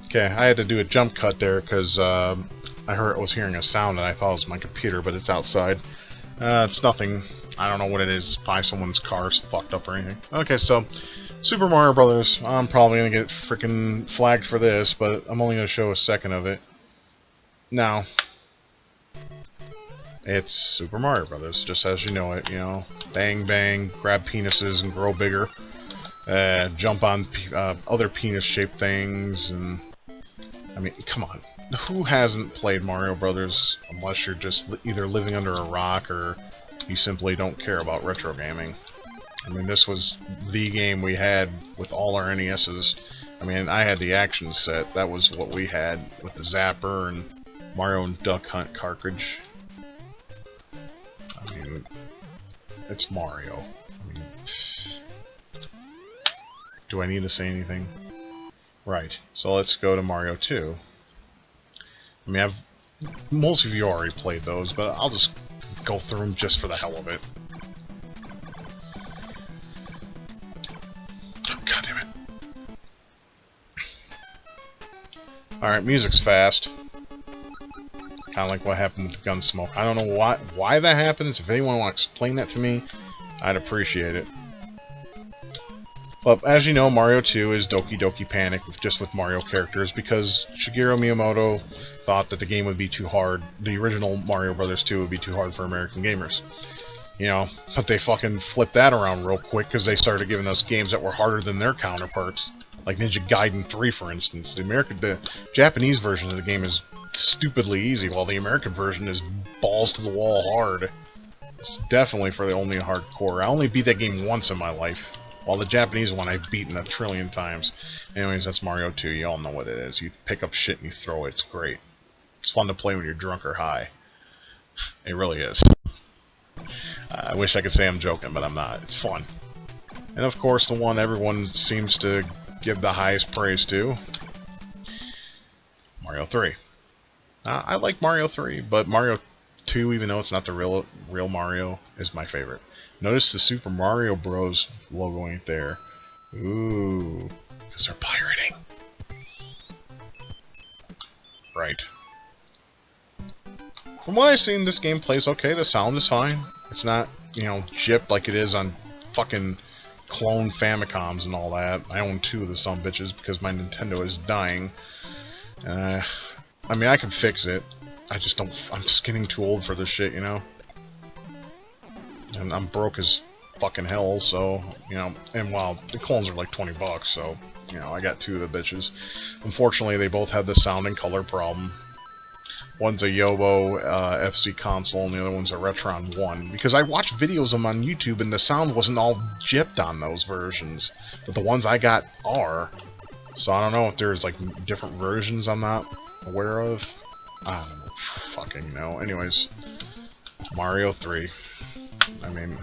Okay, I had to do a jump cut there because I was hearing a sound and I thought it was my computer, but it's outside. It's nothing. I don't know what it is. Probably someone's car's fucked up or anything. Okay, so Super Mario Brothers. I'm probably gonna get freaking flagged for this, but I'm only gonna show a second of it. Now, it's Super Mario Brothers, just as you know it. You know, bang bang, grab penises and grow bigger. Jump on other penis-shaped things, and I mean, come on. Who hasn't played Mario Brothers unless you're just either living under a rock or you simply don't care about retro gaming? I mean, this was the game we had with all our NESs. I mean, I had the action set. That was what we had with the Zapper and Mario and Duck Hunt cartridge. I mean, it's Mario. I mean, do I need to say anything? Right, so let's go to Mario 2. I mean, most of you already played those, but I'll just go through them just for the hell of it. Oh, God damn it. Alright, music's fast. Kind of like what happened with Gunsmoke. I don't know why that happens. If anyone wants to explain that to me, I'd appreciate it. But as you know, Mario 2 is Doki Doki Panic, just with Mario characters, because Shigeru Miyamoto thought that the game would be too hard. The original Mario Brothers 2 would be too hard for American gamers. You know, but they fucking flipped that around real quick, because they started giving us games that were harder than their counterparts. Like Ninja Gaiden 3, for instance. The Japanese version of the game is stupidly easy, while the American version is balls to the wall hard. It's definitely for the only hardcore. I only beat that game once in my life. While the Japanese one I've beaten 1,000,000,000 times. Anyways, that's Mario 2. You all know what it is. You pick up shit and you throw it. It's great. It's fun to play when you're drunk or high. It really is. I wish I could say I'm joking, but I'm not. It's fun. And of course, the one everyone seems to give the highest praise to, Mario 3. I like Mario 3, but Mario 2, even though it's not the real Mario, is my favorite. Notice the Super Mario Bros. Logo ain't there. Ooh, because they're pirating. Right. From what I've seen, this game plays okay. The sound is fine. It's not, you know, gypped like it is on fucking clone Famicoms and all that. I own 2 of the some bitches because my Nintendo is dying. I mean, I can fix it. I'm just getting too old for this shit, you know? And I'm broke as fucking hell, so, you know, and well, the clones are like 20 bucks, so, you know, I got 2 of the bitches. Unfortunately, they both have the sound and color problem. One's a Yobo FC console, and the other one's a Retron 1. Because I watched videos of them on YouTube, and the sound wasn't all gypped on those versions. But the ones I got are. So I don't know if there's, like, different versions I'm not aware of. I don't know. Fucking know. Anyways, Mario 3. I mean,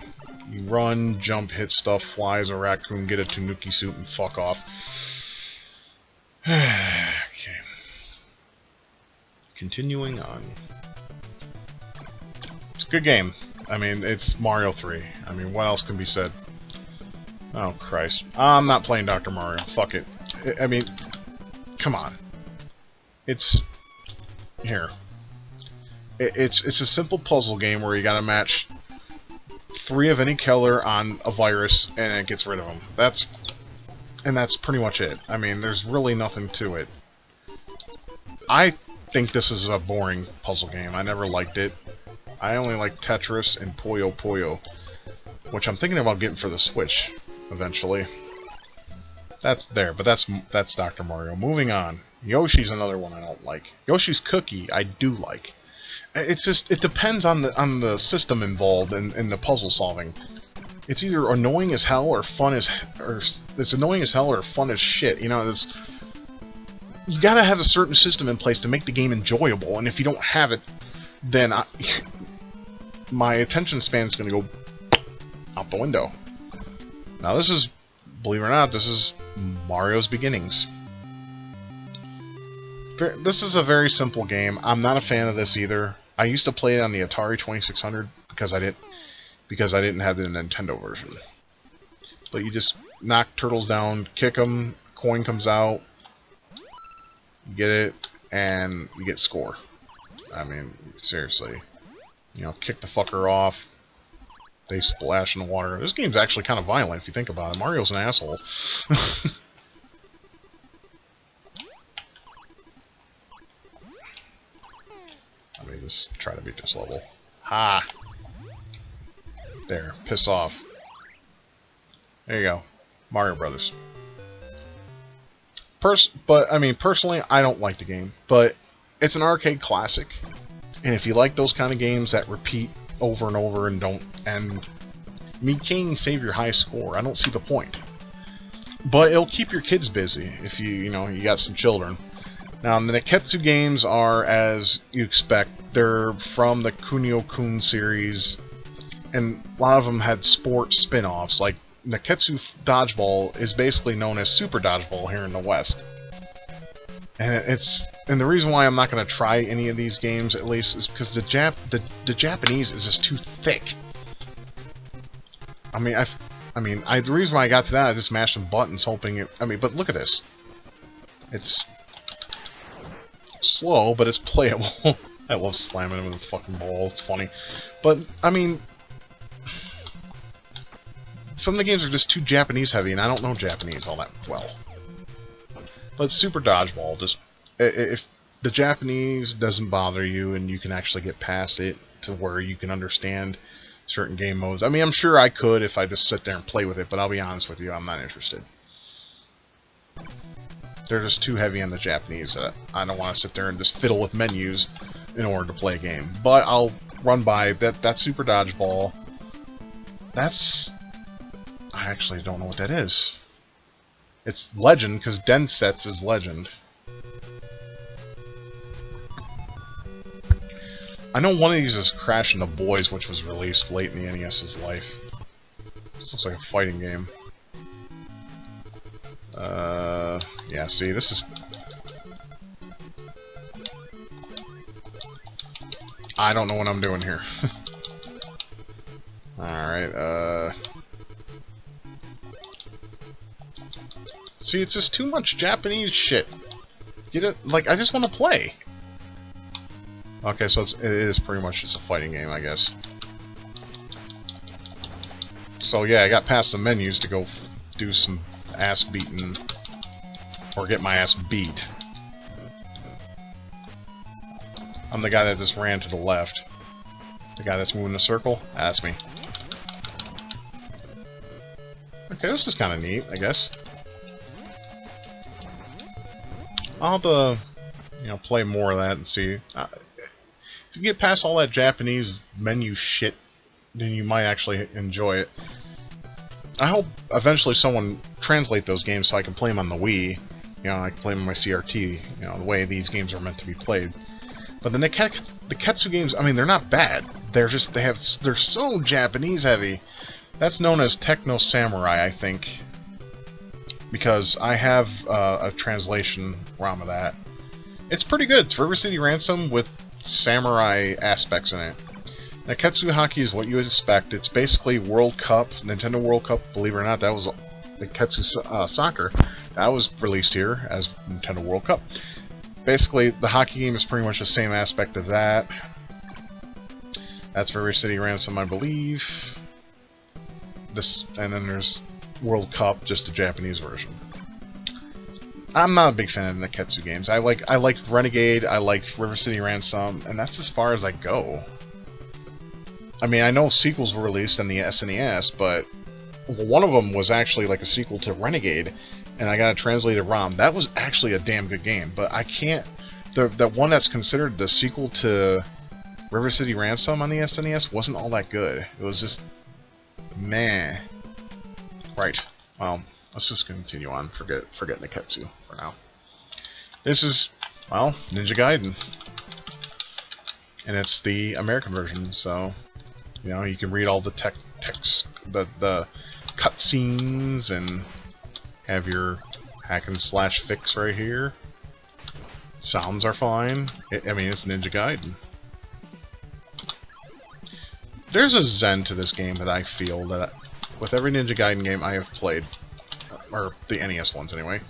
you run, jump, hit stuff, fly as a raccoon, get a Tanuki suit, and fuck off. Okay. Continuing on. It's a good game. I mean, it's Mario 3. I mean, what else can be said? Oh, Christ. I'm not playing Dr. Mario. Fuck it. I mean, come on. It's... Here. It's a simple puzzle game where you gotta match 3 of any color on a virus, and it gets rid of them. That's pretty much it. I mean, there's really nothing to it. I think this is a boring puzzle game. I never liked it. I only like Tetris and Puyo Puyo, which I'm thinking about getting for the Switch eventually. That's there, but that's Dr. Mario. Moving on. Yoshi's another one I don't like. Yoshi's Cookie I do like. It's just, it depends on the system involved in the puzzle solving. It's either annoying as hell or fun as, it's annoying as hell or fun as shit. You know, you gotta have a certain system in place to make the game enjoyable, and if you don't have it, then my attention span is gonna go out the window. Now this is, believe it or not, this is Mario's Beginnings. This is a very simple game. I'm not a fan of this either. I used to play it on the Atari 2600 because I didn't have the Nintendo version. But you just knock turtles down, kick them, coin comes out, You get it, and you get score. I mean, seriously. You know, kick the fucker off. They splash in the water. This game's actually kind of violent if you think about it. Mario's an asshole. Let me just try to beat this level. Ha! There, piss off. There you go. Mario Brothers. But, I mean, personally, I don't like the game. But it's an arcade classic. And if you like those kind of games that repeat over and over and don't end, I mean, you can't even save your high score. I don't see the point. But it'll keep your kids busy if you got some children. Now, the Nekketsu games are, as you expect, they're from the Kunio-kun series, and a lot of them had sports spin-offs. Like, Nekketsu Dodgeball is basically known as Super Dodgeball here in the West. And the reason why I'm not going to try any of these games, at least, is because the Japanese is just too thick. I mean, the reason why I got to that, I just mashed some buttons hoping it... I mean, but look at this. It's slow, but it's playable. I love slamming him with a fucking ball. It's funny. But, I mean... some of the games are just too Japanese heavy, and I don't know Japanese all that well. But Super Dodgeball, just... if the Japanese doesn't bother you, and you can actually get past it to where you can understand certain game modes. I mean, I'm sure I could if I just sit there and play with it, but I'll be honest with you, I'm not interested. They're just too heavy on the Japanese that I don't want to sit there and just fiddle with menus in order to play a game. But I'll run by that Super Dodgeball. That's... I actually don't know what that is. It's Legend, because Densetsu is Legend. I know one of these is Crashing the Boys, which was released late in the NES's life. This looks like a fighting game. Yeah, see, this is... I don't know what I'm doing here. Alright, see, it's just too much Japanese shit. Get it? Like, I just want to play. Okay, so it is pretty much just a fighting game, I guess. So yeah, I got past the menus to go do some ass beating, or get my ass beat. I'm the guy that just ran to the left. The guy that's moving the circle? That's me. Okay, this is kind of neat, I guess. I'll have to, play more of that and see. If you get past all that Japanese menu shit, then you might actually enjoy it. I hope eventually someone translate those games so I can play them on the Wii. I can play them on my CRT, the way these games are meant to be played. But the Nekketsu games, I mean, they're not bad. They're so Japanese heavy. That's known as Techno Samurai, I think. Because I have a translation ROM of that. It's pretty good. It's River City Ransom with samurai aspects in it. Nekketsu Hockey is what you would expect. It's basically World Cup, Nintendo World Cup. Believe it or not, that was Nekketsu Soccer. That was released here as Nintendo World Cup. Basically, the hockey game is pretty much the same aspect of that. That's River City Ransom, I believe. And then there's World Cup, just the Japanese version. I'm not a big fan of the Nekketsu games. I liked Renegade, I liked River City Ransom, and that's as far as I go. I mean, I know sequels were released on the SNES, but one of them was actually like a sequel to Renegade, and I got a translated ROM. That was actually a damn good game, but I can't... The one that's considered the sequel to River City Ransom on the SNES wasn't all that good. It was just... meh. Right. Well, let's just continue on. Forget Nekketsu for now. This is, well, Ninja Gaiden. And it's the American version, so... you can read all the text, the cutscenes, and have your hack and slash fix right here. Sounds are fine. I mean, it's Ninja Gaiden. There's a zen to this game that I feel that with every Ninja Gaiden game I have played, or the NES ones anyway,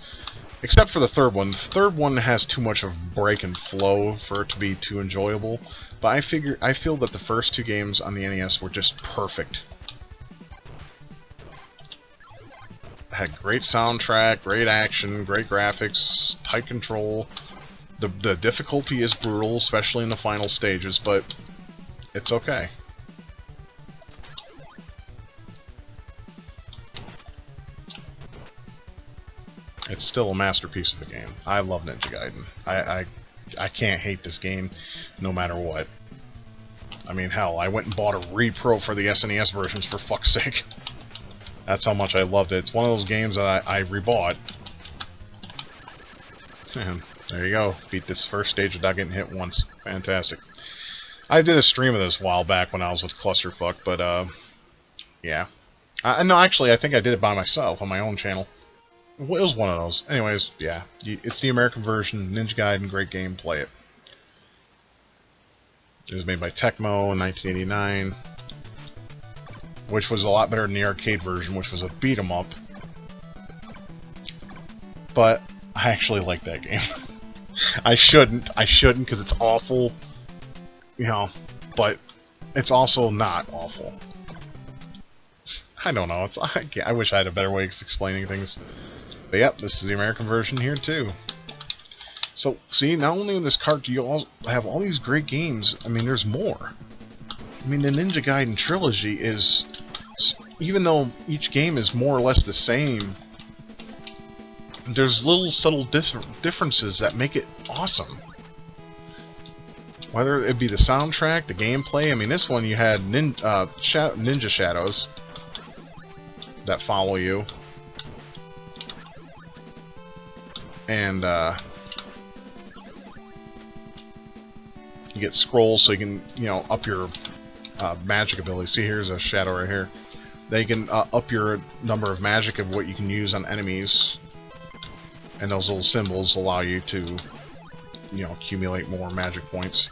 Except for the third one. The third one has too much of break and flow for it to be too enjoyable. But I feel that the first two games on the NES were just perfect. Had great soundtrack, great action, great graphics, tight control. The difficulty is brutal, especially in the final stages, but it's okay. It's still a masterpiece of a game. I love Ninja Gaiden. I can't hate this game, no matter what. I mean, hell, I went and bought a repro for the SNES versions, for fuck's sake. That's how much I loved it. It's one of those games that I rebought. And there you go. Beat this first stage without getting hit once. Fantastic. I did a stream of this a while back when I was with Clusterfuck, but, yeah. No, actually, I think I did it by myself on my own channel. It was one of those. Anyways, yeah. It's the American version. Ninja Gaiden, great game. Play it. It was made by Tecmo in 1989. Which was a lot better than the arcade version, which was a beat-em-up. But I actually like that game. I shouldn't, because it's awful. You know, but it's also not awful. I don't know. I wish I had a better way of explaining things. But yep, this is the American version here too. So, see, not only in this cart do you all have all these great games, I mean, there's more. I mean, the Ninja Gaiden trilogy is, even though each game is more or less the same, there's little subtle differences that make it awesome. Whether it be the soundtrack, the gameplay, I mean, this one you had ninja shadows that follow you. And, you get scrolls so you can, you know, up your magic ability. See, here's a shadow right here. They can up your number of magic of what you can use on enemies. And those little symbols allow you to, you know, accumulate more magic points.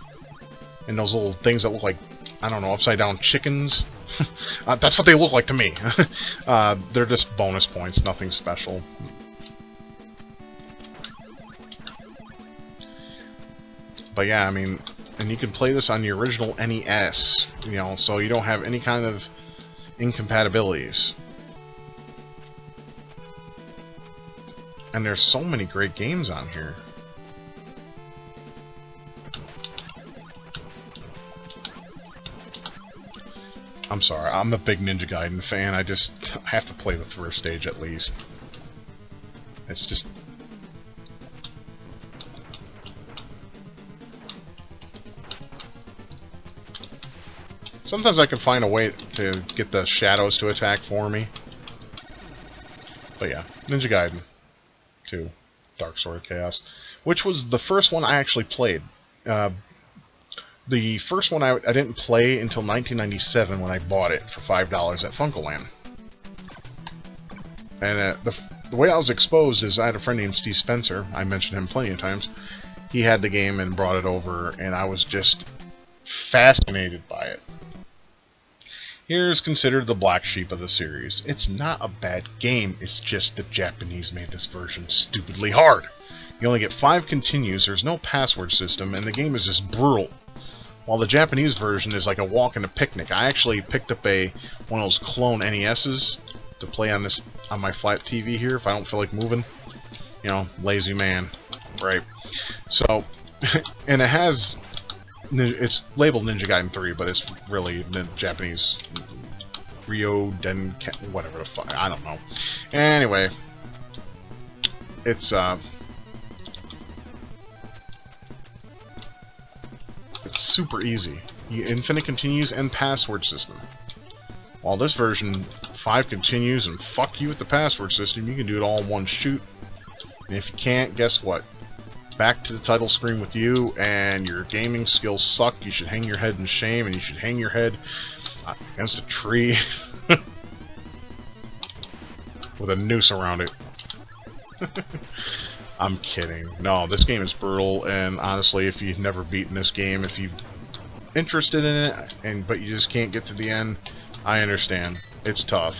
And those little things that look like, I don't know, upside down chickens. That's what they look like to me. They're just bonus points, nothing special. But yeah, I mean, and you can play this on the original NES, you know, so you don't have any kind of incompatibilities. And there's so many great games on here. I'm sorry, I'm a big Ninja Gaiden fan. I have to play the first stage at least. It's just... Sometimes I can find a way to get the shadows to attack for me. But yeah, Ninja Gaiden 2, Dark Sword of Chaos, which was the first one I actually played. The first one I didn't play until 1997 when I bought it for $5 at FuncoLand. And the way I was exposed is I had a friend named Steve Spencer. I mentioned him plenty of times. He had the game and brought it over, and I was just fascinated by it. Here's considered the black sheep of the series. It's not a bad game, it's just the Japanese made this version stupidly hard. You only get 5 continues, there's no password system, and the game is just brutal. While the Japanese version is like a walk and a picnic. I actually picked up one of those clone NES's to play on my flat TV here if I don't feel like moving. You know, lazy man, right? So, and it has, it's labeled Ninja Gaiden 3, but it's really the Japanese Ryo Denka, whatever the fuck, I don't know. Anyway, it's super easy. Infinite continues and password system. While this version, 5 continues and fuck you with the password system, you can do it all in one shoot. And if you can't, guess what? Back to the title screen with you, and your gaming skills suck. You should hang your head in shame, and you should hang your head against a tree with a noose around it. I'm kidding. No, this game is brutal, and honestly, if you've never beaten this game, if you're interested in it, but you just can't get to the end, I understand. It's tough.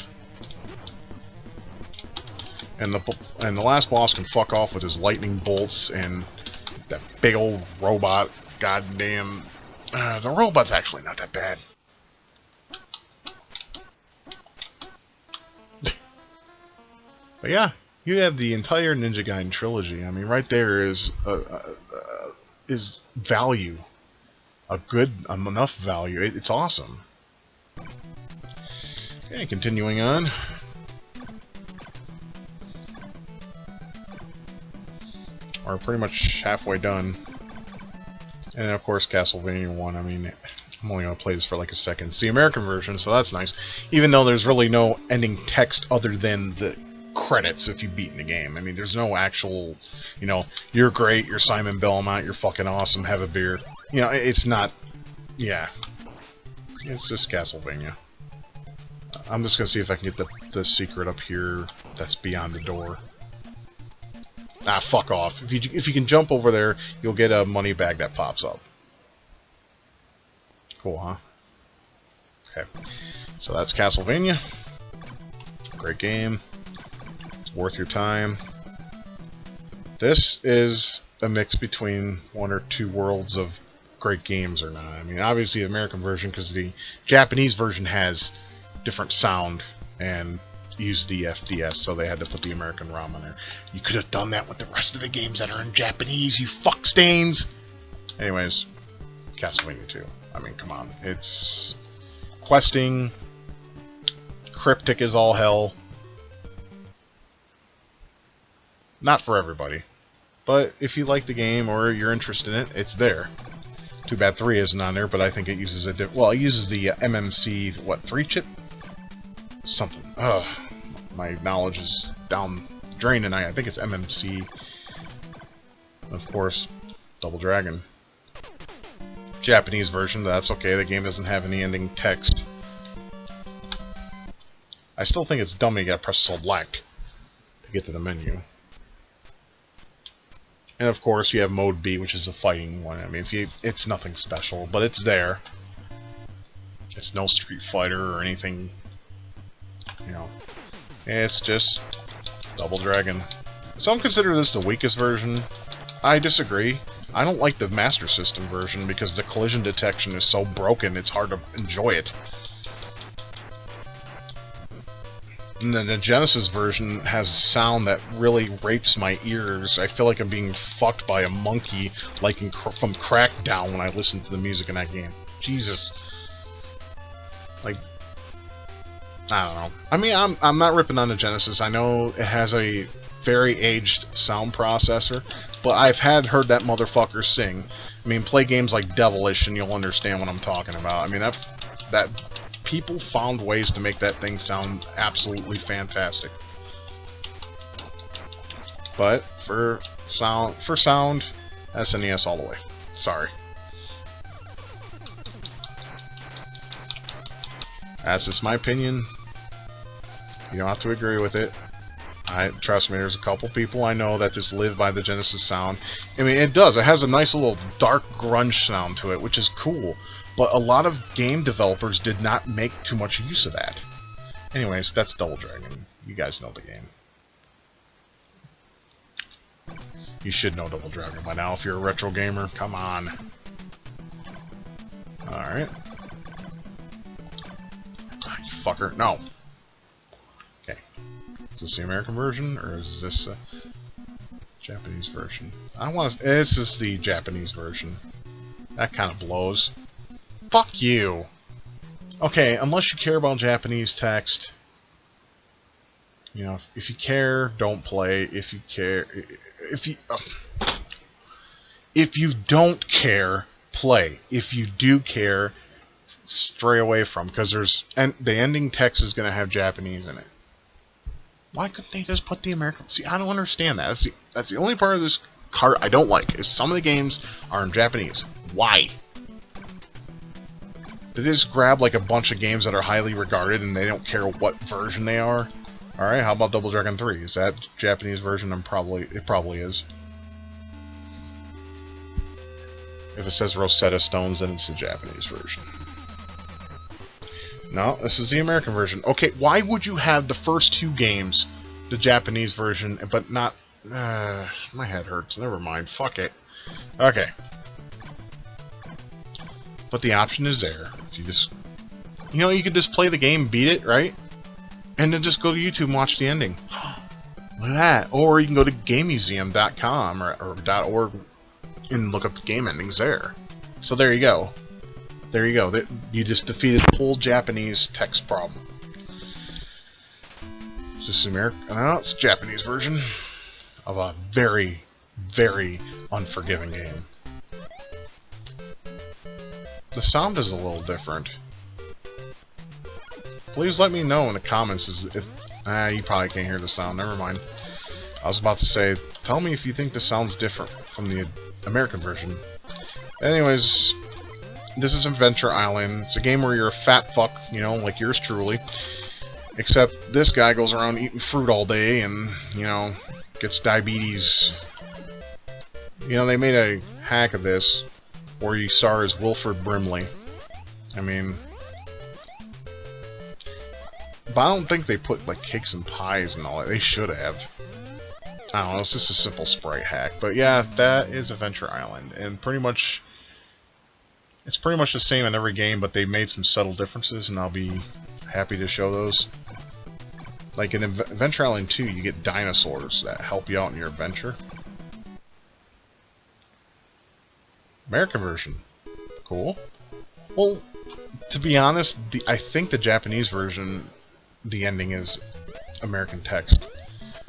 And the last boss can fuck off with his lightning bolts and that big old robot. Goddamn, the robot's actually not that bad. But yeah, you have the entire Ninja Gaiden trilogy. I mean, right there is value, enough value. It's awesome. Okay, continuing on. We're pretty much halfway done. And of course, Castlevania 1. I mean, I'm only going to play this for like a second. It's the American version, so that's nice. Even though there's really no ending text other than the credits if you've beaten the game. I mean, there's no actual, you know, you're great, you're Simon Belmont, you're fucking awesome, have a beer. You know, it's not, yeah. It's just Castlevania. I'm just going to see if I can get the secret up here that's beyond the door. Ah, fuck off. If you can jump over there, you'll get a money bag that pops up. Cool, huh? Okay. So that's Castlevania. Great game. It's worth your time. This is a mix between one or two worlds of great games or not. I mean, obviously the American version, because the Japanese version has different sound and use the FDS, so they had to put the American ROM on there. You could have done that with the rest of the games that are in Japanese, you fuckstains! Anyways, Castlevania 2. I mean, come on. It's questing, cryptic as all hell. Not for everybody. But if you like the game or you're interested in it, it's there. Too bad 3 isn't on there, but I think it uses it uses the MMC, what, 3 chip? Something. Ugh. My knowledge is down the drain tonight. I think it's MMC. Of course, Double Dragon. Japanese version, that's okay. The game doesn't have any ending text. I still think it's dumb you gotta press select to get to the menu. And of course, you have Mode B, which is a fighting one. I mean, it's nothing special, but it's there. It's no Street Fighter or anything, you know. It's just Double Dragon. Some consider this the weakest version. I disagree. I don't like the Master System version because the collision detection is so broken, it's hard to enjoy it. And then the Genesis version has a sound that really rapes my ears. I feel like I'm being fucked by a monkey, like from Crackdown when I listen to the music in that game. Jesus. Like, I don't know. I mean, I'm not ripping on the Genesis. I know it has a very aged sound processor, but I've heard that motherfucker sing. I mean, play games like Devilish and you'll understand what I'm talking about. I mean, that people found ways to make that thing sound absolutely fantastic. But for sound, SNES all the way. Sorry. That's just my opinion. You don't have to agree with it. Trust me, there's a couple people I know that just live by the Genesis sound. I mean, it does. It has a nice little dark grunge sound to it, which is cool. But a lot of game developers did not make too much use of that. Anyways, that's Double Dragon. You guys know the game. You should know Double Dragon by now if you're a retro gamer. Come on. Alright. Ah, you fucker. No. Okay. Is this the American version, or is this a Japanese version? I don't want to... This is the Japanese version. That kind of blows. Fuck you! Okay, unless you care about Japanese text... You know, if you care, don't play. If you care... If you don't care, play. If you do care, stray away from, because the ending text is going to have Japanese in it. Why couldn't they just put the American... See, I don't understand that. That's the only part of this card I don't like, is some of the games are in Japanese. Why? Did they just grab like a bunch of games that are highly regarded and they don't care what version they are? Alright, how about Double Dragon 3? Is that Japanese version? It probably is. If it says Rosetta Stones, then it's the Japanese version. No, this is the American version. Okay, why would you have the first two games the Japanese version, but not... my head hurts. Never mind. Fuck it. Okay. But the option is there. If you just... You know, you could just play the game, beat it, right? And then just go to YouTube and watch the ending. Look at that. Or you can go to GameMuseum.com or .org and look up the game endings there. So there you go. There you go. You just defeated the whole Japanese text problem. Is this American? No, it's a Japanese version of a very, very unforgiving game. The sound is a little different. Please let me know in the comments if you probably can't hear the sound. Never mind. I was about to say, tell me if you think this sounds different from the American version. Anyways, this is Adventure Island. It's a game where you're a fat fuck, you know, like yours truly. Except this guy goes around eating fruit all day and, you know, gets diabetes. You know, they made a hack of this where you star as Wilford Brimley. I mean... But I don't think they put, like, cakes and pies and all that. They should have. I don't know, it's just a simple sprite hack. But yeah, that is Adventure Island. And pretty much... It's pretty much the same in every game, but they made some subtle differences, and I'll be happy to show those. Like in Adventure Island 2, you get dinosaurs that help you out in your adventure. American version. Cool. Well, to be honest, I think the Japanese version, the ending is American text.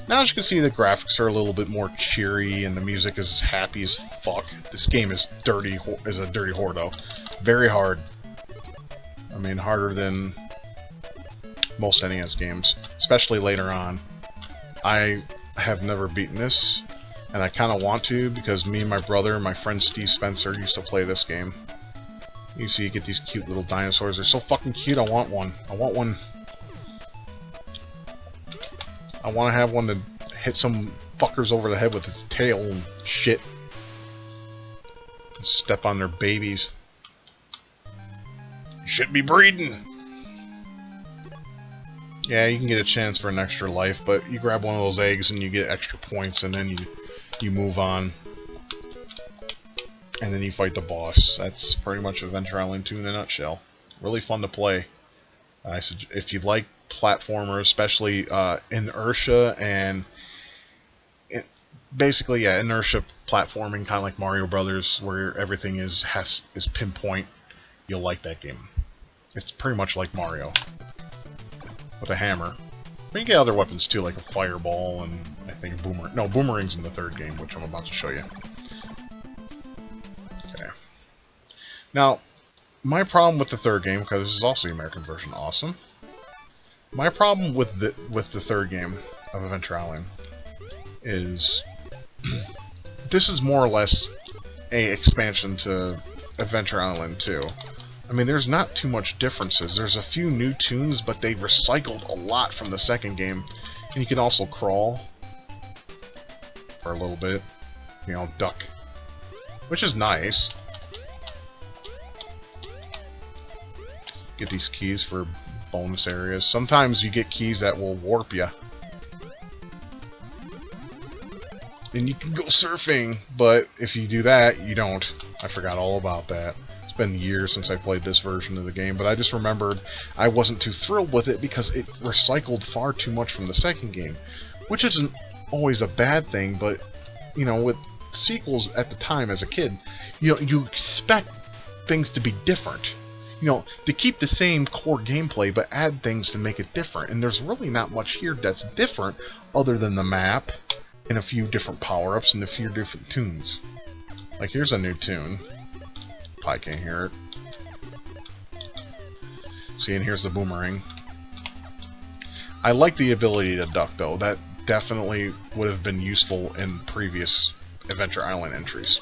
Now, as you can see, the graphics are a little bit more cheery, and the music is happy as fuck. This game is a dirty whore, though. Very hard. I mean, harder than most NES games, especially later on. I have never beaten this, and I kind of want to, because me and my brother and my friend Steve Spencer used to play this game. You see, you get these cute little dinosaurs. They're so fucking cute, I want one. I want one. I want to have one to hit some fuckers over the head with its tail and shit. Step on their babies. You should be breeding! Yeah, you can get a chance for an extra life, but you grab one of those eggs and you get extra points, and then you move on. And then you fight the boss. That's pretty much Adventure Island 2 in a nutshell. Really fun to play. If you like platformer, especially inertia and basically, yeah, inertia platforming, kind of like Mario Brothers, where everything is pinpoint. You'll like that game. It's pretty much like Mario with a hammer. But you get other weapons too, like a fireball and I think a boomerang. No, boomerang's in the third game, which I'm about to show you. Okay. Now, my problem with the third game, because this is also the American version, awesome. My problem with the third game of Adventure Island is this is more or less a expansion to Adventure Island 2. I mean, there's not too much differences. There's a few new tunes, but they recycled a lot from the second game. And you can also crawl for a little bit. You know, duck. Which is nice. Get these keys for bonus areas. Sometimes you get keys that will warp you. And you can go surfing, but if you do that, you don't. I forgot all about that. It's been years since I played this version of the game, but I just remembered I wasn't too thrilled with it because it recycled far too much from the second game. Which isn't always a bad thing, but, you know, with sequels at the time as a kid, you know, you expect things to be different. You know, to keep the same core gameplay, but add things to make it different. And there's really not much here that's different, other than the map, and a few different power-ups, and a few different tunes. Like, here's a new tune. Probably can't hear it. See, and here's the boomerang. I like the ability to duck, though. That definitely would have been useful in previous Adventure Island entries.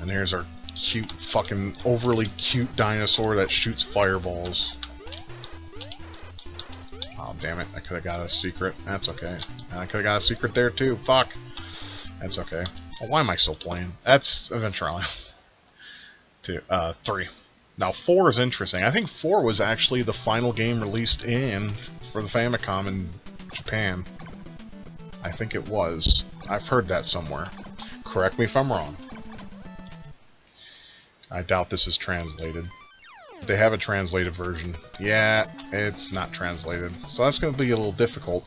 And here's our cute, fucking overly cute dinosaur that shoots fireballs. Oh, damn it. I could have got a secret. That's okay. And I could have got a secret there, too. Fuck. That's okay. Oh, why am I still playing? That's Adventure Island 3. Now 4 is interesting. I think 4 was actually the final game released for the Famicom in Japan. I think it was. I've heard that somewhere. Correct me if I'm wrong. I doubt this is translated. They have a translated version. Yeah, it's not translated. So that's going to be a little difficult.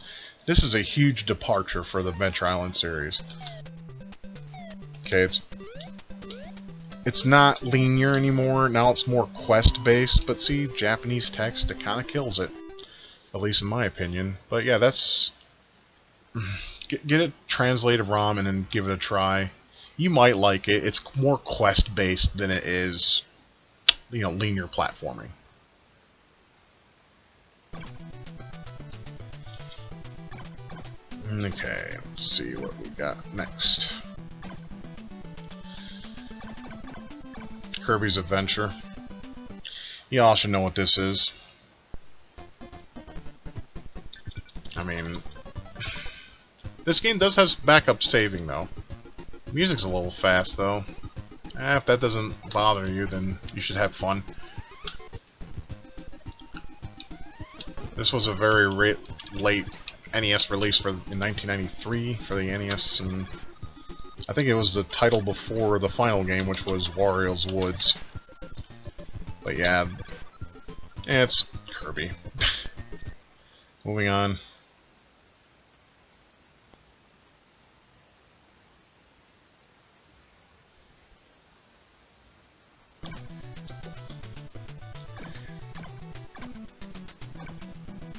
This is a huge departure for the Adventure Island series. Okay, it's not linear anymore. Now it's more quest-based, but see, Japanese text, it kind of kills it. At least in my opinion. But yeah, that's... Get it translated ROM and then give it a try. You might like it. It's more quest-based than it is, you know, linear platforming. Okay, let's see what we got next. Kirby's Adventure. You all should know what this is. I mean, this game does have backup saving, though. Music's a little fast, though. If that doesn't bother you, then you should have fun. This was a very late NES release in 1993 for the NES, and I think it was the title before the final game, which was Wario's Woods. But yeah, it's Kirby. Moving on.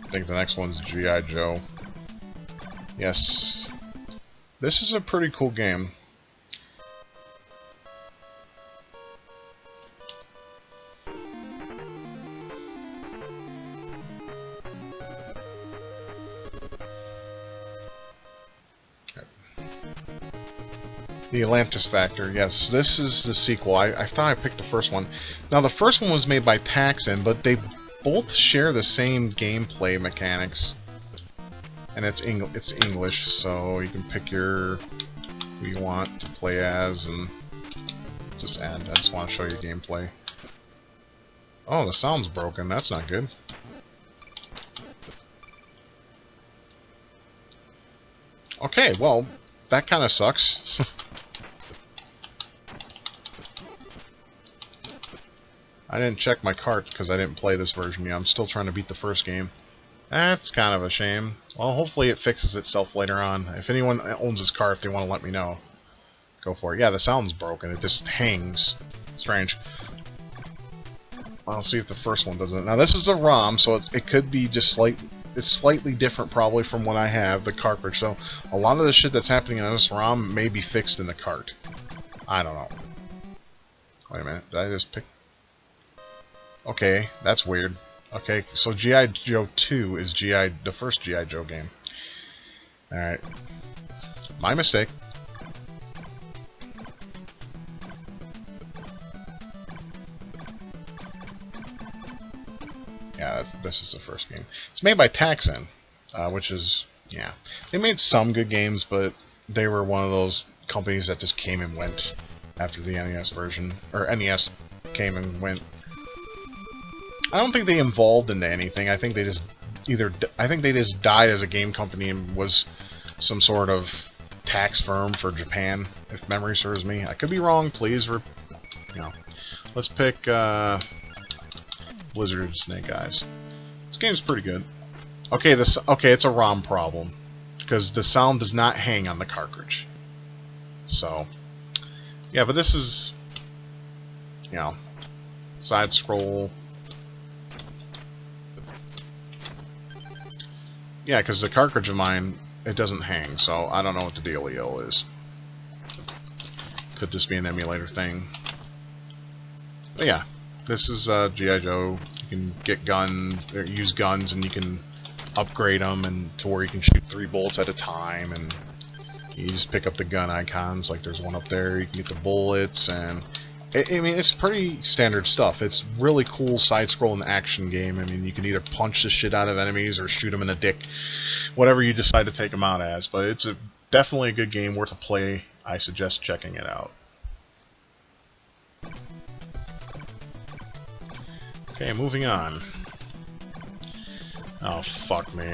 I think the next one's G.I. Joe. Yes. This is a pretty cool game. The Atlantis Factor, yes, this is the sequel. I thought I picked the first one. Now, the first one was made by Paxson, but they both share the same gameplay mechanics. And it's English, so you can pick who you want to play as, and just add. I just want to show you gameplay. Oh, the sound's broken. That's not good. Okay, well, that kind of sucks. I didn't check my cart because I didn't play this version yet. I'm still trying to beat the first game. That's kind of a shame. Well, hopefully it fixes itself later on. If anyone owns this cart, if they want to let me know, go for it. Yeah, the sound's broken. It just hangs. Strange. I'll see if the first one doesn't. Now, this is a ROM, so it could be just it's slightly different probably from what I have, the cartridge. So a lot of the shit that's happening in this ROM may be fixed in the cart. I don't know. Wait a minute. Did I just pick... Okay, that's weird. Okay, so G.I. Joe 2 is the first G.I. Joe game. Alright. My mistake. Yeah, this is the first game. It's made by Paxson, which is, yeah. They made some good games, but they were one of those companies that just came and went after the NES version. Or NES came and went. I don't think they evolved into anything. I think they just died as a game company and was some sort of tax firm for Japan, if memory serves me. I could be wrong. Please, let's pick Blizzard Snake Eyes. This game's pretty good. Okay, it's a ROM problem because the sound does not hang on the cartridge. So, yeah, but this is, side scroll. Yeah, because the cartridge of mine, it doesn't hang, so I don't know what the dealio is. Could just be an emulator thing. But yeah, this is G.I. Joe. You can get guns, or use guns, and you can upgrade them and to where you can shoot 3 bullets at a time, and you just pick up the gun icons, like there's one up there, you can get the bullets, and I mean, it's pretty standard stuff. It's really cool side-scrolling action game. I mean, you can either punch the shit out of enemies or shoot them in the dick, whatever you decide to take them out as. But it's definitely a good game worth a play. I suggest checking it out. Okay, moving on. Oh, fuck me.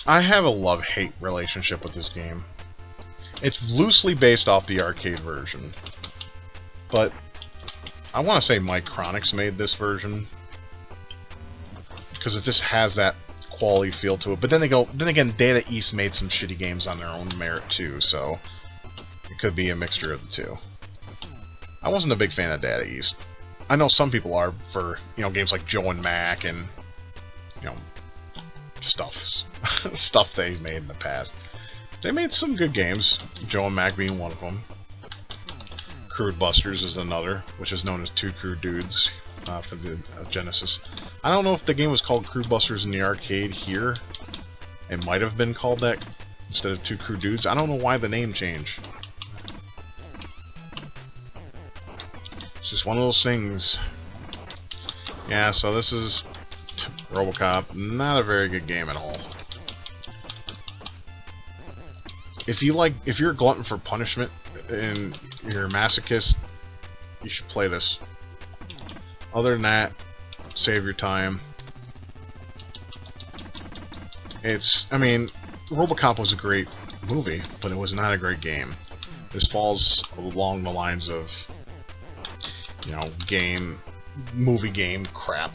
I have a love-hate relationship with this game. It's loosely based off the arcade version. But I want to say Micronix made this version. Because it just has that quality feel to it. But then again, Data East made some shitty games on their own merit too, so it could be a mixture of the two. I wasn't a big fan of Data East. I know some people are for, you know, games like Joe and Mac and, you know, stuff they made in the past. They made some good games, Joe and Mac being one of them. Crude Busters is another, which is known as Two Crude Dudes for the Genesis. I don't know if the game was called Crude Busters in the arcade here. It might have been called that instead of Two Crude Dudes. I don't know why the name changed. It's just one of those things. Yeah, so this is RoboCop. Not a very good game at all. If you're a glutton for punishment and you're a masochist, you should play this. Other than that, save your time. I mean, RoboCop was a great movie, but it was not a great game. This falls along the lines of, you know, movie game crap.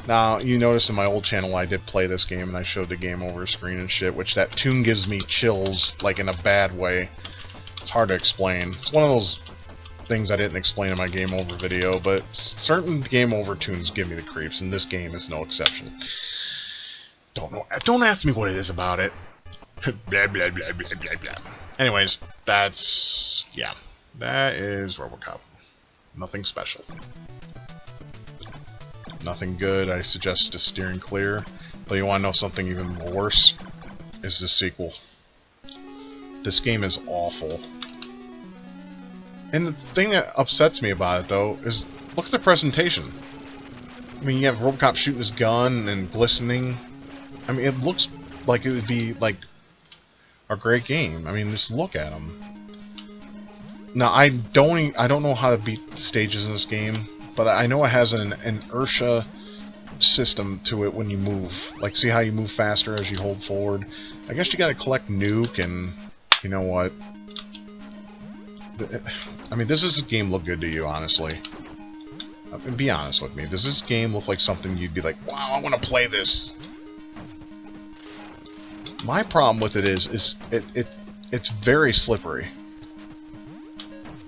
Now, you notice in my old channel I did play this game and I showed the game over screen and shit, which that tune gives me chills, like in a bad way. It's hard to explain. It's one of those things I didn't explain in my game over video, but certain game over tunes give me the creeps, and this game is no exception. Don't know. Don't ask me what it is about it. Blah, blah, blah, blah, blah, blah. Anyways, yeah. That is RoboCop. Nothing special. Nothing good. I suggest just steering clear. But you want to know something even worse? Is the sequel. This game is awful. And the thing that upsets me about it, though, is look at the presentation. I mean, you have RoboCop shooting his gun and glistening. I mean, it looks like it would be, like, a great game. I mean, just look at him. Now, I don't know how to beat the stages in this game, but I know it has an inertia system to it when you move. Like, see how you move faster as you hold forward? I guess you gotta collect nuke, and you know what? I mean, does this game look good to you, honestly? I mean, be honest with me. Does this game look like something you'd be like, wow, I want to play this? My problem with it is it's very slippery.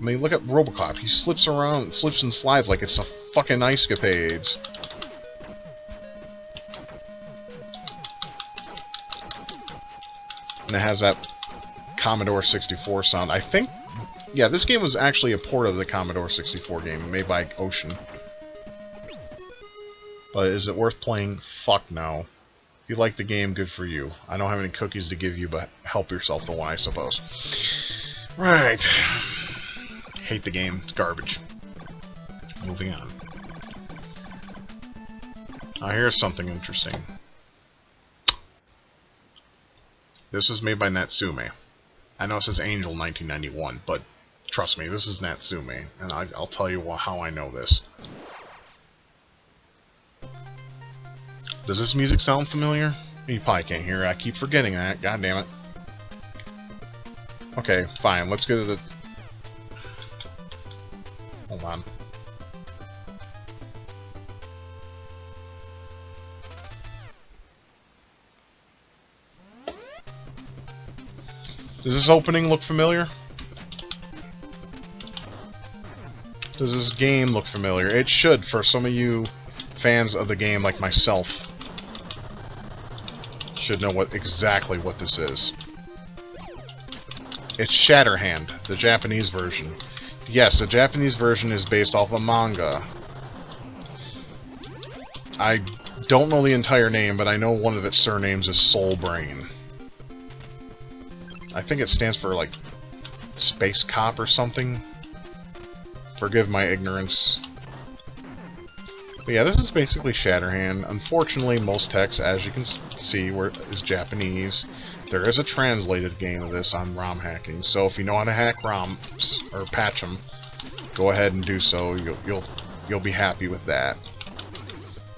I mean, look at RoboCop. He slips around, slips and slides like it's a fucking Ice Capades. And it has that Commodore 64 sound. I think, yeah, this game was actually a port of the Commodore 64 game, made by Ocean. But is it worth playing? Fuck no. If you like the game, good for you. I don't have any cookies to give you, but help yourself to one, I suppose. Right. Hate the game. It's garbage. Moving on. Now here's something interesting. This was made by Natsume. I know it says Angel 1991, but trust me, this is Natsume, and I'll tell you how I know this. Does this music sound familiar? You probably can't hear it. I keep forgetting that. God damn it. Okay, fine. Let's go to the... Hold on. Does this opening look familiar? Does this game look familiar? It should for some of you fans of the game like myself. Should know exactly what this is. It's Shatterhand, the Japanese version. Yes, the Japanese version is based off a manga. I don't know the entire name, but I know one of its surnames is Soul Brain. I think it stands for, like, Space Cop or something. Forgive my ignorance. But yeah, this is basically Shatterhand. Unfortunately, most text, as you can see, is Japanese. There is a translated game of this on ROM hacking, so if you know how to hack ROMs, or patch them, go ahead and do so. You'll be happy with that.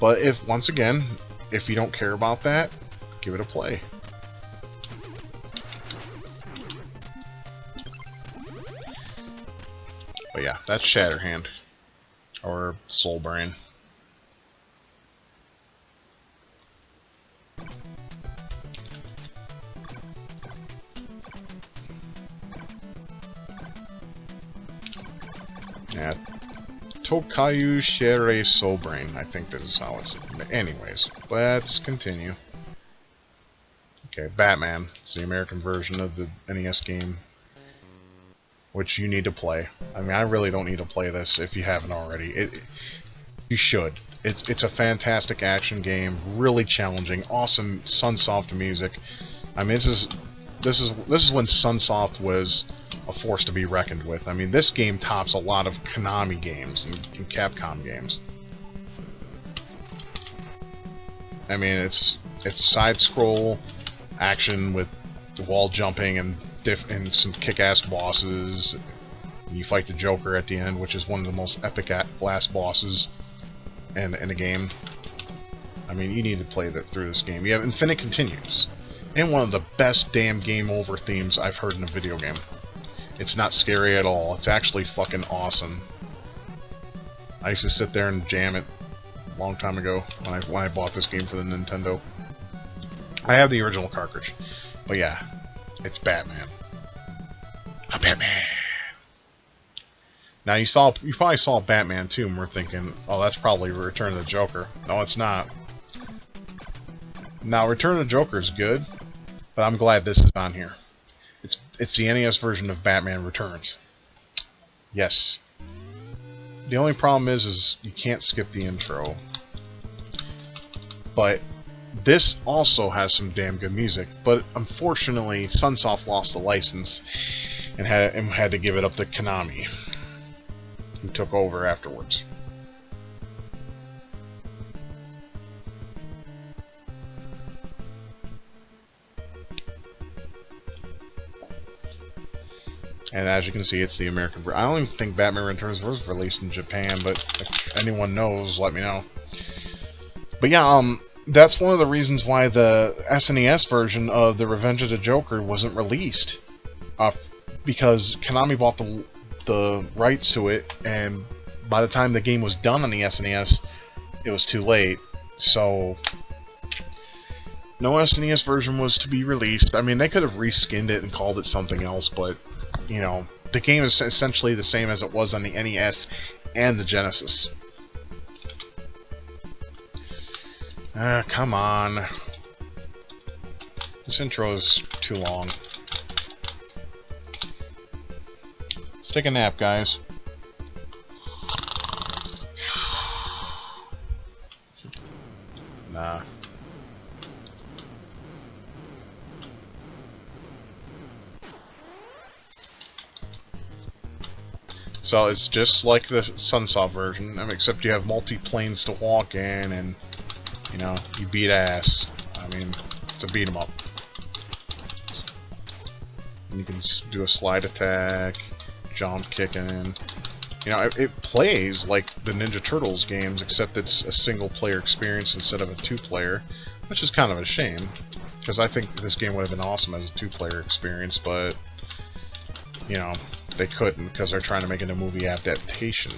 But if, once again, if you don't care about that, give it a play. But yeah, that's Shatterhand. Or Soul Brain. Yeah. Tokayu Shere Soul Brain, I think this is how it's... Anyways, let's continue. Okay, Batman. It's the American version of the NES game, which you need to play. I mean, I really don't need to play this if you haven't already. You should. It's a fantastic action game, really challenging, awesome Sunsoft music. I mean, this is when Sunsoft was a force to be reckoned with. I mean, this game tops a lot of Konami games and Capcom games. I mean, it's side-scroll action with wall jumping and some kick-ass bosses. You fight the Joker at the end, which is one of the most epic last bosses in a game. I mean, you need to play through this game. You have Infinite Continues, and one of the best damn game over themes I've heard in a video game. It's not scary at all. It's actually fucking awesome. I used to sit there and jam it a long time ago when I bought this game for the Nintendo. I have the original cartridge, but yeah, it's Batman. A Batman. Now you probably saw Batman 2 and we're thinking, oh, that's probably Return of the Joker. No, it's not. Now Return of the Joker is good, but I'm glad this is on here. It's the NES version of Batman Returns. Yes. The only problem is you can't skip the intro. But this also has some damn good music, but unfortunately Sunsoft lost the license and had to give it up to Konami, who took over afterwards. And as you can see, it's the American version. I don't even think Batman Returns was released in Japan, but if anyone knows, let me know. But yeah, that's one of the reasons why the SNES version of The Revenge of the Joker wasn't released. Because Konami bought the rights to it, and by the time the game was done on the SNES, it was too late. So no SNES version was to be released. I mean, they could have reskinned it and called it something else, but you know, the game is essentially the same as it was on the NES and the Genesis. Come on. This intro is too long. Let's take a nap, guys. Nah. So it's just like the Sunsoft version, except you have multi-planes to walk in, and you know, you beat ass. I mean, it's a beat 'em up. And you can do a slide attack, jump, kicking. You know, it plays like the Ninja Turtles games, except it's a single-player experience instead of a two-player, which is kind of a shame, because I think this game would have been awesome as a two-player experience, but you know, they couldn't because they're trying to make it a movie adaptation.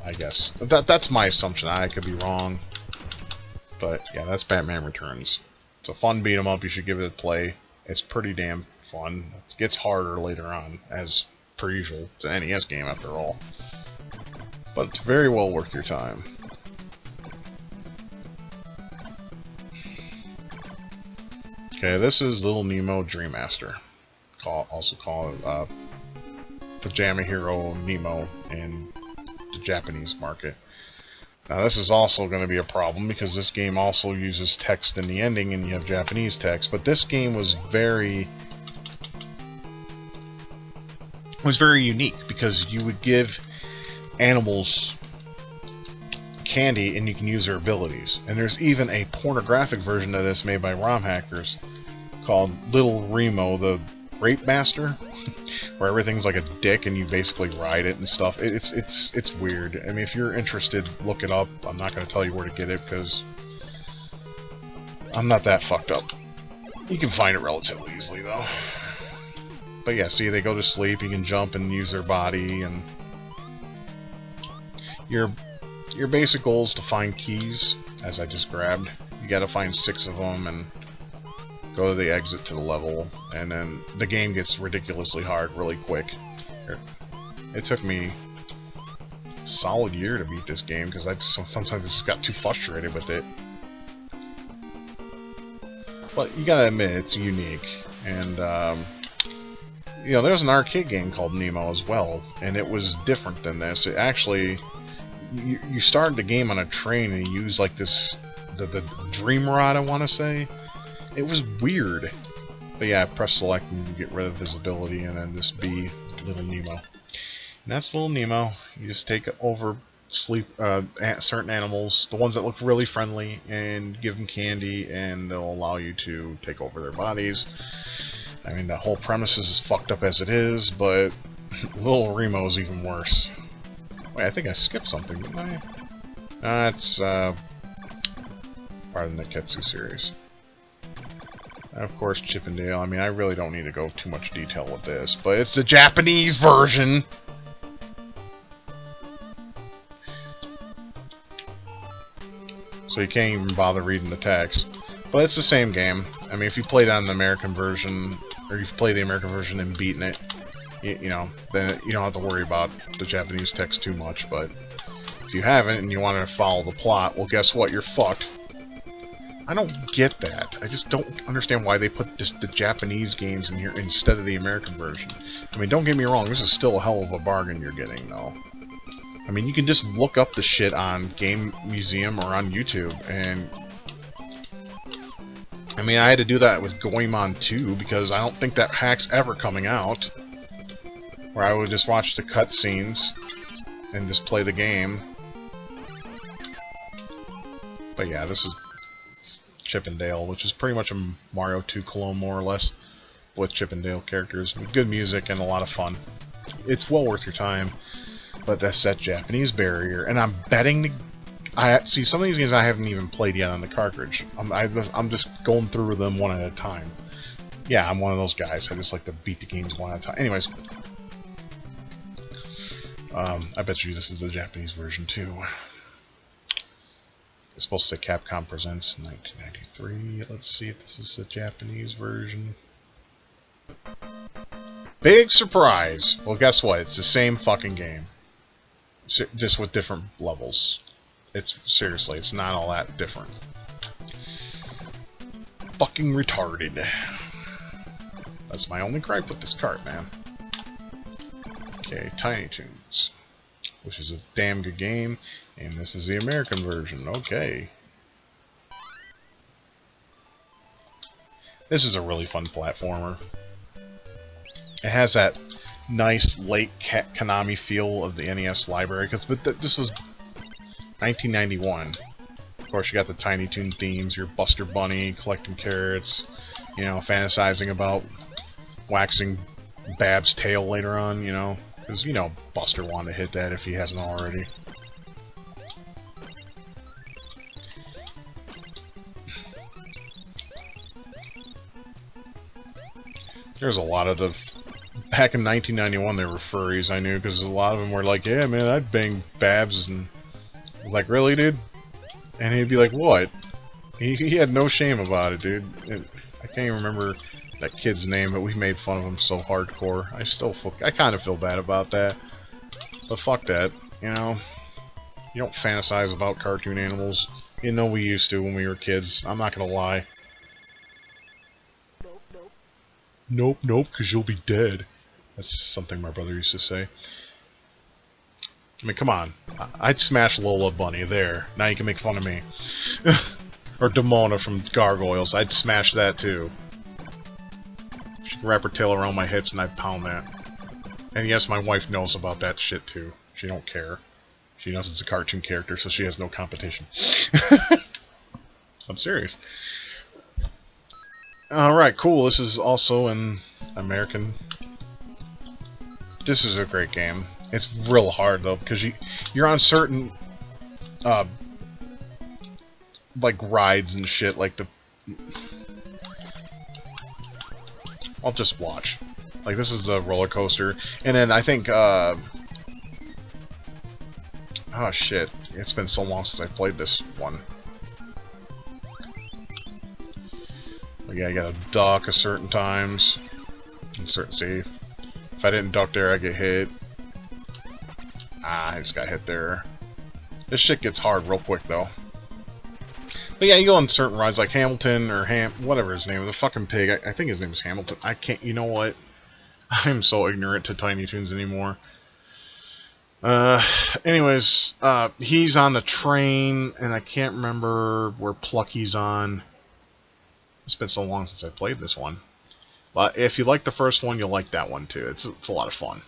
I guess. That's my assumption. I could be wrong. But yeah, that's Batman Returns. It's a fun beat 'em up. You should give it a play. It's pretty damn fun. It gets harder later on, as per usual. It's an NES game after all. But it's very well worth your time. Okay, this is Little Nemo Dream Master. Also called Pajama Hero Nemo in the Japanese market. Now this is also going to be a problem because this game also uses text in the ending and you have Japanese text, but this game was very unique because you would give animals candy and you can use their abilities. And there's even a pornographic version of this made by ROM hackers called Little Remo, the Rape Master, where everything's like a dick and you basically ride it and stuff. It's weird. I mean, if you're interested, look it up. I'm not going to tell you where to get it because I'm not that fucked up. You can find it relatively easily though. But yeah, see, they go to sleep. You can jump and use their body, and your basic goal is to find keys, as I just grabbed. You got to find 6 of them and go to the exit to the level, and then the game gets ridiculously hard really quick. It took me a solid year to beat this game because sometimes I just got too frustrated with it. But you gotta admit, it's unique. And, you know, there's an arcade game called Nemo as well, and it was different than this. It actually, you started the game on a train and you use like this, the dream rod, I want to say. It was weird. But yeah, press select and you get rid of visibility, and then just be Little Nemo. And that's Little Nemo. You just take over certain animals, the ones that look really friendly, and give them candy, and they'll allow you to take over their bodies. I mean, the whole premise is as fucked up as it is, but Little Remo is even worse. Wait, I think I skipped something, didn't I? That's part of the Neketsu series. Of course, Chip 'n Dale. I mean, I really don't need to go too much detail with this, but it's the Japanese version! So you can't even bother reading the text. But it's the same game. I mean, if you played on the American version, or you play the American version and beaten it, you know, then you don't have to worry about the Japanese text too much. But if you haven't and you want to follow the plot, well, guess what? You're fucked. I don't get that. I just don't understand why they put the Japanese games in here instead of the American version. I mean, don't get me wrong, this is still a hell of a bargain you're getting, though. I mean, you can just look up the shit on Game Museum or on YouTube, and... I mean, I had to do that with Goemon 2, because I don't think that hack's ever coming out. Where I would just watch the cutscenes and just play the game. But yeah, this is Chip 'n Dale, which is pretty much a Mario 2 clone, more or less, with Chip 'n Dale characters, with good music and a lot of fun. It's well worth your time, but that's that Japanese barrier, and I'm betting see, some of these games I haven't even played yet on the cartridge. I'm just going through them one at a time. Yeah, I'm one of those guys. I just like to beat the games one at a time. Anyways, I bet you this is the Japanese version too. It's supposed to say Capcom Presents 1993. Let's see if this is the Japanese version. Big surprise! Well, guess what? It's the same fucking game. Just with different levels. Seriously, it's not all that different. Fucking retarded. That's my only gripe with this cart, man. Okay, Tiny Toons, which is a damn good game, and this is the American version. Okay. This is a really fun platformer. It has that nice late Konami feel of the NES library, but this was 1991. Of course, you got the Tiny Toon themes, your Buster Bunny collecting carrots, you know, fantasizing about waxing Bab's tail later on, you know, because, you know, Buster wanted to hit that if he hasn't already. There's a lot of the... Back in 1991, there were furries I knew, because a lot of them were like, yeah, man, I'd bang Babs, and... Like, really, dude? And he'd be like, what? He had no shame about it, dude. I can't even remember that kid's name, but we made fun of him so hardcore. I kind of feel bad about that. But fuck that, you know? You don't fantasize about cartoon animals. You know we used to when we were kids. I'm not gonna lie. Nope, nope, because you'll be dead. That's something my brother used to say. I mean, come on. I'd smash Lola Bunny there. Now you can make fun of me. Or Demona from Gargoyles. I'd smash that too. She can wrap her tail around my hips and I'd pound that. And yes, my wife knows about that shit too. She don't care. She knows it's a cartoon character, so she has no competition. I'm serious. Alright, cool. This is also an American. This is a great game. It's real hard though because you're on certain like rides and shit. Like the I'll just watch. Like this is a roller coaster, and then I think oh shit, it's been so long since I played this one. But yeah, I gotta duck at certain times. See, if I didn't duck there, I get hit. I just got hit there. This shit gets hard real quick though. But yeah, you go on certain rides like Hamilton or whatever his name is, the fucking pig. I think his name is Hamilton. I can't. You know what? I'm so ignorant to Tiny Toons anymore. Anyways, he's on the train, and I can't remember where Plucky's on. It's been so long since I played this one. But if you like the first one, you'll like that one too. It's a lot of fun.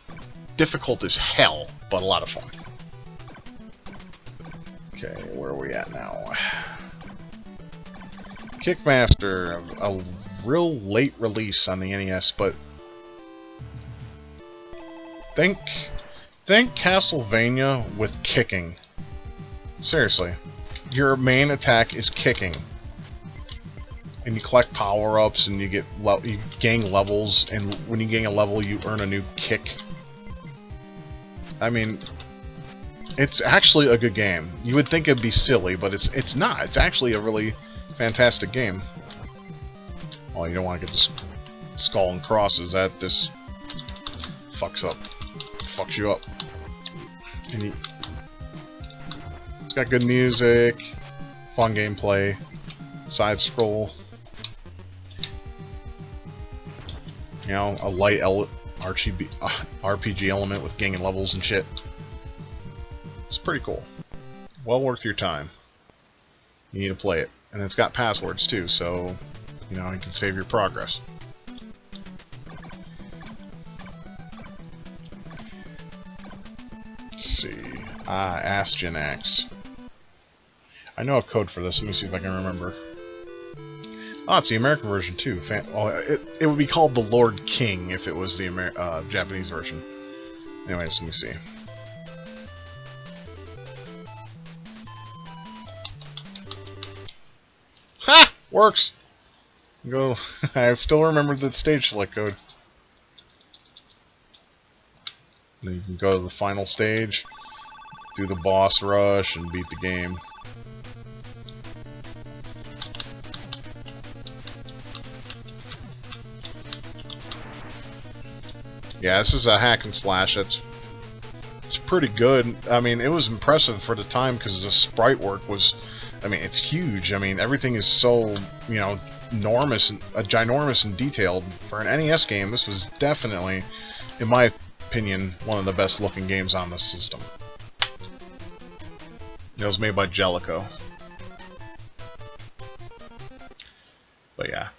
Difficult as hell, but a lot of fun. Okay, where are we at now? Kickmaster, a real late release on the NES, but think Castlevania with kicking. Seriously, your main attack is kicking. And you collect power-ups, and you gain levels, and when you gain a level, you earn a new kick. I mean, it's actually a good game. You would think it'd be silly, but it's not. It's actually a really fantastic game. Oh, you don't want to get the skull and crosses. That just fucks you up. And it's got good music, fun gameplay, side scroll. You know, a light RPG element with gaining levels and shit. It's pretty cool. Well worth your time. You need to play it. And it's got passwords too, so, you know, you can save your progress. Let's see. Astyanax. I know a code for this. Let me see if I can remember. Oh, it's the American version too. It would be called the Lord King if it was the Japanese version. Anyways, let me see. Ha! Works! Go. I still remember the stage select code. Then you can go to the final stage, do the boss rush, and beat the game. Yeah, this is a hack and slash. It's pretty good. I mean, it was impressive for the time because the sprite work was. I mean, it's huge. I mean, everything is so, you know, ginormous and detailed. For an NES game, this was definitely, in my opinion, one of the best looking games on the system. It was made by Jellico. But yeah.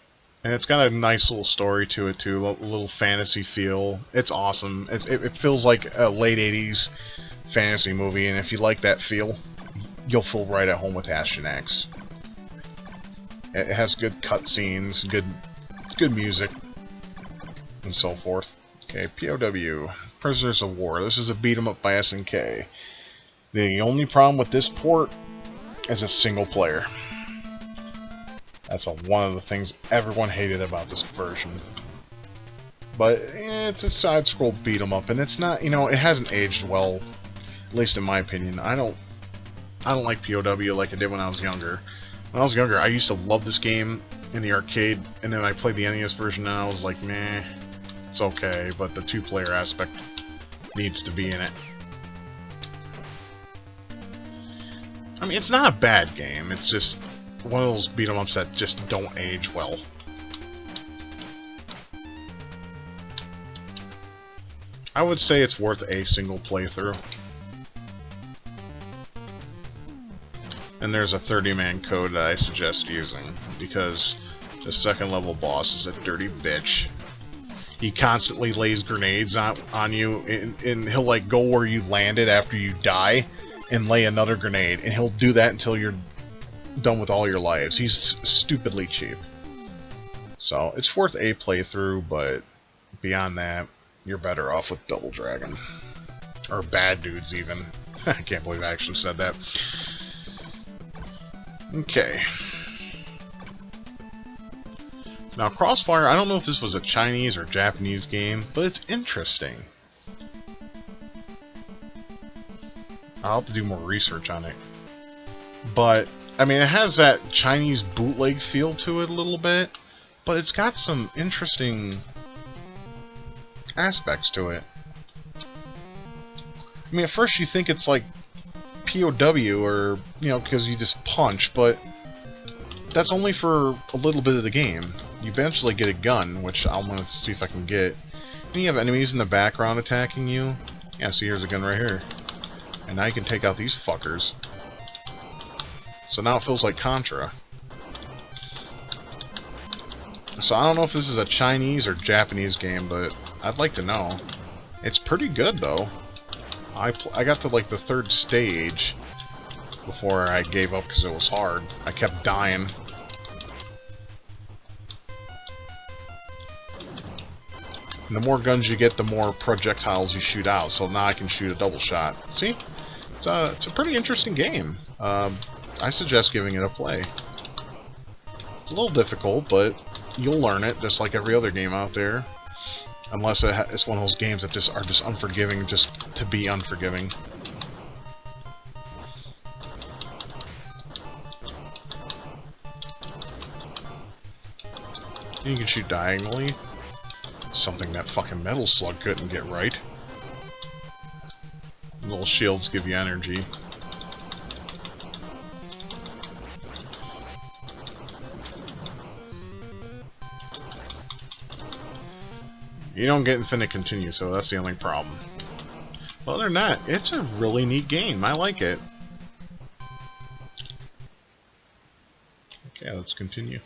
And it's got a nice little story to it too, a little fantasy feel. It's awesome. It feels like a late 80s fantasy movie, and if you like that feel, you'll feel right at home with Astyanax. It has good cutscenes, good music, and so forth. Okay, POW, Prisoners of War. This is a beat 'em up by SNK. The only problem with this port is it's single player. That's one of the things everyone hated about this version. But it's a side-scroll beat 'em up, and it's not, you know, it hasn't aged well, at least in my opinion. I don't like POW like I did when I was younger. When I was younger, I used to love this game in the arcade, and then I played the NES version, and I was like, meh, it's okay, but the two-player aspect needs to be in it. I mean, it's not a bad game, it's just one of those beat 'em ups that just don't age well. I would say it's worth a single playthrough. And there's a 30-man code that I suggest using, because the second level boss is a dirty bitch. He constantly lays grenades on you, and he'll like go where you landed after you die, and lay another grenade, and he'll do that until you're done with all your lives. He's stupidly cheap. So, it's worth a playthrough, but beyond that, you're better off with Double Dragon. Or Bad Dudes, even. I can't believe I actually said that. Okay. Now, Crossfire, I don't know if this was a Chinese or Japanese game, but it's interesting. I'll have to do more research on it. But, I mean, it has that Chinese bootleg feel to it a little bit, but it's got some interesting aspects to it. I mean, at first you think it's like POW, or, you know, because you just punch, but that's only for a little bit of the game. You eventually get a gun, which I'm going to see if I can get. Then you have enemies in the background attacking you. Yeah, see, here's a gun right here. And now you can take out these fuckers. So now it feels like Contra. So I don't know if this is a Chinese or Japanese game, but I'd like to know. It's pretty good, though. I got to, like, the 3rd stage before I gave up because it was hard. I kept dying. And the more guns you get, the more projectiles you shoot out. So now I can shoot a double shot. See? It's a pretty interesting game. I suggest giving it a play. It's a little difficult, but you'll learn it, just like every other game out there. Unless it's one of those games that just are just unforgiving, just to be unforgiving. You can shoot diagonally. Something that fucking Metal Slug couldn't get right. Little shields give you energy. You don't get infinite continue, so that's the only problem. But other than that, it's a really neat game. I like it. Okay, let's continue.